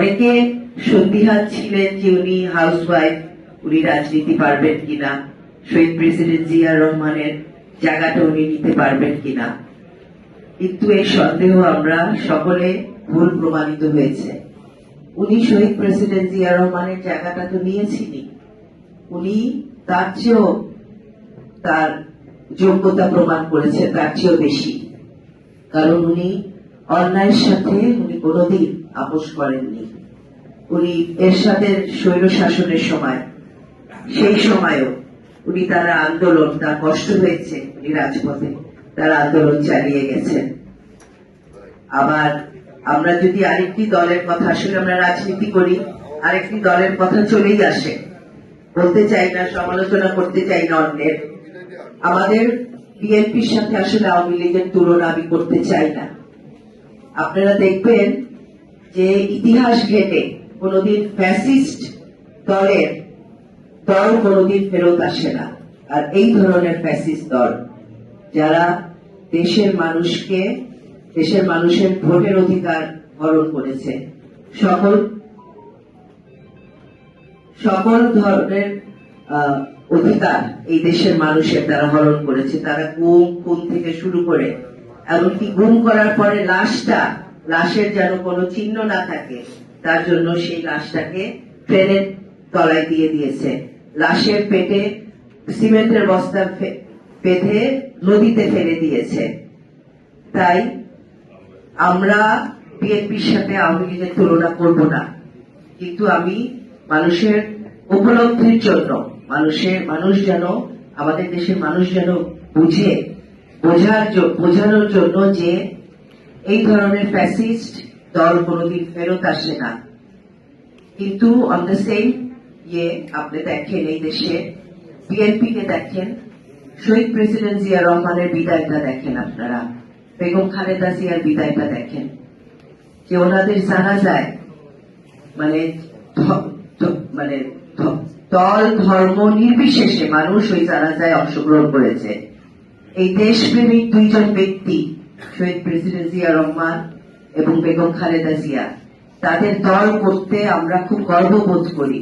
অনেকে সন্দিহান ছিলেন যে উনি হাউসওয়াইফ, উনি রাজনীতি পারবেন কিনা, শহীদ প্রেসিডেন্ট জিয়া রহমানের জায়গাটা উনি নিতে পারবেন কিনা। কিন্তু এই সন্দেহ আমরা সকলে ভুল প্রমাণিত হয়েছে। উনি শহীদ প্রেসিডেন্ট জিয়া রহমানের জায়গাটা তো নিয়েছিলেন, উনি তার চেয়েও তার যোগ্যতা প্রমাণ করেছে, তার চেয়েও বেশি। কারণ উনি অন্যায়ের সাথে উনি কোনোদিন আপোষ করেননি। উনি এরশাদের স্বৈর শাসনের সময়, সেই সময়ও উনি তার আন্দোলন, তার কষ্ট হয়েছে, উনি রাজপথে তার আন্দোলন চালিয়ে গেছেন। আবার আমরা যদি আরেকটি দলের কথা, আসলে আমরা রাজনীতি করি, আরেকটি দলের কথা চলেই আসে, বলতে চাই না, সমালোচনা করতে চাই না অন্যের। আমাদের বিএনপির সাথে আসলে আওয়ামী লীগের তুলনা আমি করতে চাই না। আপনারা দেখবেন যে ইতিহাস ঘেটে কোনদিন ফ্যাসিস্ট দল কোনদিন ফেরত আসে না। আর এই ধরনের ফ্যাসিস্ট দল যারা দেশের মানুষের ভোটের অধিকার হরণ করেছে, সকল ধরনের অধিকার এই দেশের মানুষের তারা হরণ করেছে। তারা খুন থেকে শুরু করে এমনকি গুম করার পরে লাশের যেন কোনো চিহ্ন না থাকে, তার জন্য সেই লাশটাকে ট্রেনের তলায় দিয়ে দিয়েছে, লাশের পেটে সিমেন্টের বস্তা বেঁধে নদীতে ফেলে দিয়েছে। তাই আমরা বিএনপির সাথে আওয়ামী লীগের তুলনা করব না, কিন্তু আমি মানুষের উপলব্ধির জন্য, আমাদের দেশের মানুষ যেন বোঝানোর জন্য যে এই ধরনের ফ্যাসিস্ট দল কোনোদিন ফেরত আসে না। কিন্তু অন দ্য সেম আপনি দেখেন এই দেশে বিএনপি কে দেখেন, শহীদ প্রেসিডেন্ট জিয়া রহমানের বিদায়টা দেখেন, আপনারা বেগম খালেদা জিয়ার বিদায়টা দেখেন, যে ওনাদের জানা যায় দল ধর্ম নির্বিশেষে মানুষ ওই জানাজায় অংশগ্রহণ করেছে। এই দেশপ্রেমিক দুইজন ব্যক্তি, শহীদ প্রেসিডেন্ট জিয়া রহমান এবং বেগম খালেদা জিয়া, তাদের দল করতে আমরা খুব গর্ববোধ করি।